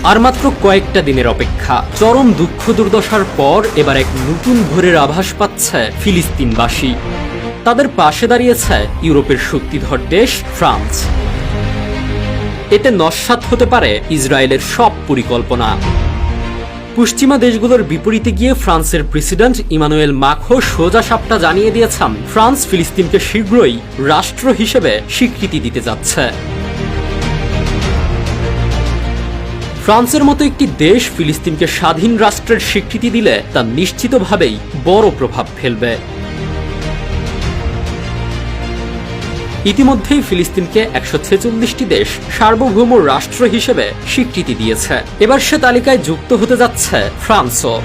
আর মাত্র কয়েকটা দিনের অপেক্ষা। চরম দুঃখ দুর্দশার পর এবার এক নতুন ভোরের আভাস পাচ্ছে ফিলিস্তিনবাসী। তাদের পাশে দাঁড়িয়েছে ইউরোপের শক্তিধর দেশ ফ্রান্স। এতে নস্যাৎ হতে পারে ইসরায়েলের সব পরিকল্পনা। পশ্চিমা দেশগুলোর বিপরীতে গিয়ে ফ্রান্সের প্রেসিডেন্ট ইমানুয়েল মাখো সোজা সাপটা জানিয়ে দিয়েছেন ফ্রান্স ফিলিস্তিনকে শীঘ্রই রাষ্ট্র হিসেবে স্বীকৃতি দিতে যাচ্ছে। ফ্রান্সের মতো একটি দেশ ফিলিস্তিনকে স্বাধীন রাষ্ট্রের স্বীকৃতি দিলে তা নিশ্চিতভাবেই বড় প্রভাব ফেলবে। ইতিমধ্যেই ফিলিস্তিনকে 146টি দেশ সার্বভৌম রাষ্ট্র হিসেবে স্বীকৃতি দিয়েছে। এবার সে তালিকায় যুক্ত হতে যাচ্ছে ফ্রান্সও।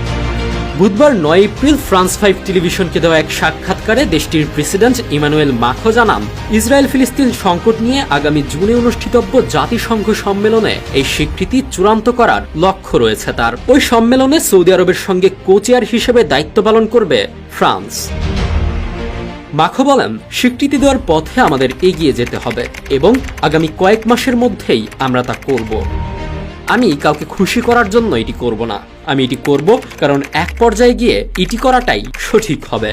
বুধবার 9 এপ্রিল ফ্রান্স 5 টেলিভিশনকে দেওয়া এক সাক্ষাৎকারে দেশটির প্রেসিডেন্ট ইমানুয়েল মাখো জানান, ইসরায়েল ফিলিস্তিন সংকট নিয়ে আগামী জুনে অনুষ্ঠিতব্য জাতিসংঘ সম্মেলনে এই স্বীকৃতি চূড়ান্ত করার লক্ষ্য রয়েছে তার। ওই সম্মেলনে সৌদি আরবের সঙ্গে কো-চেয়ার হিসেবে দায়িত্ব পালন করবে ফ্রান্স। মাখো বলেন, স্বীকৃতি দেওয়ার পথে আমাদের এগিয়ে যেতে হবে এবং আগামী কয়েক মাসের মধ্যেই আমরা তা করব। আমি কাউকে খুশি করার জন্য এটি করব না, আমি এটি করব কারণ এক পর্যায়ে গিয়ে এটি করাটাই সঠিক হবে।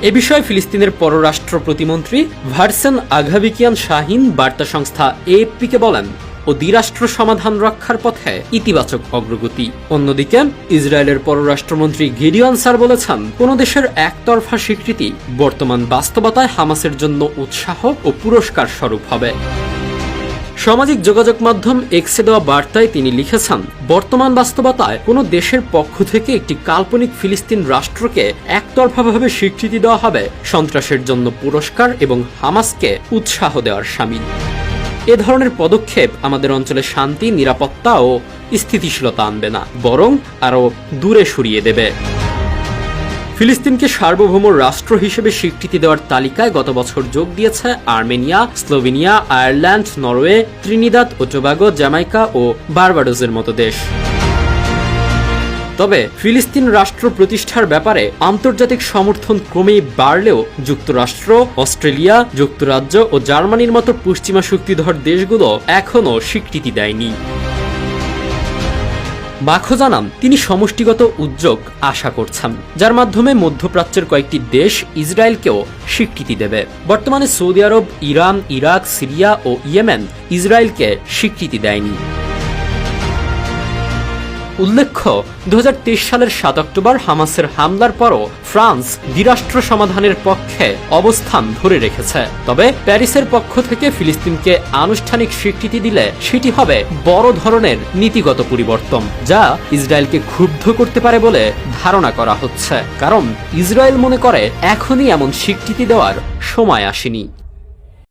এ বিষয়ে ফিলিস্তিনের পররাষ্ট্র প্রতিমন্ত্রী ভার্সেন আঘাবিকিয়ান শাহিন বার্তা সংস্থা এএফপিকে বলেন, ও দ্বিরাষ্ট্র সমাধান রক্ষার পথে ইতিবাচক অগ্রগতি। অন্যদিকে ইসরায়েলের পররাষ্ট্রমন্ত্রী গিডিয়ন সার বলেছেন, কোন দেশের একতরফা স্বীকৃতি বর্তমান বাস্তবতায় হামাসের জন্য উৎসাহ ও পুরস্কার স্বরূপ হবে। সামাজিক যোগাযোগ মাধ্যম এক্সে দেওয়া বার্তায় তিনি লিখেছেন, বর্তমান বাস্তবতায় কোনো দেশের পক্ষ থেকে একটি কাল্পনিক ফিলিস্তিন রাষ্ট্রকে একতরফাভাবে স্বীকৃতি দেওয়া হবে সন্ত্রাসের জন্য পুরস্কার এবং হামাসকে উৎসাহ দেওয়ার শামিল। এ ধরনের পদক্ষেপ আমাদের অঞ্চলে শান্তি, নিরাপত্তা ও স্থিতিশীলতা আনবে না, বরং আরও দূরে সরিয়ে দেবে। ফিলিস্তিনকে সার্বভৌম রাষ্ট্র হিসেবে স্বীকৃতি দেওয়ার তালিকায় গত বছর যোগ দিয়েছে Armenia, Slovenia, Ireland, Norway, Trinidad ও টোবাগো, জামাইকা ও বারবাডোসের মতো দেশ। তবে ফিলিস্তিন রাষ্ট্র প্রতিষ্ঠার ব্যাপারে আন্তর্জাতিক সমর্থন ক্রমেই বাড়লেও যুক্তরাষ্ট্র, অস্ট্রেলিয়া, যুক্তরাজ্য ও জার্মানির মতো পশ্চিমা শক্তিধর দেশগুলো এখনও স্বীকৃতি দেয়নি। মাখো জানান, তিনি সমষ্টিগত উদ্যোগ আশা করছেন, যার মাধ্যমে মধ্যপ্রাচ্যের কয়েকটি দেশ ইসরায়েলকেও স্বীকৃতি দেবে। বর্তমানে সৌদি আরব, ইরান, ইরাক, সিরিয়া ও ইয়েমেন ইসরায়েলকে স্বীকৃতি দেয়নি। উল্লেখ্য, 2023 সালের 7 অক্টোবর হামাসের হামলার পরও ফ্রান্স দ্বিরাষ্ট্র সমাধানের পক্ষে অবস্থান ধরে রেখেছে। তবে প্যারিসের পক্ষ থেকে ফিলিস্তিনকে আনুষ্ঠানিক স্বীকৃতি দিলে সেটি হবে বড় ধরনের নীতিগত পরিবর্তন, যা ইসরায়েলকে ক্ষুব্ধ করতে পারে বলে ধারণা করা হচ্ছে। কারণ ইসরায়েল মনে করে এখনই এমন স্বীকৃতি দেওয়ার সময় আসেনি।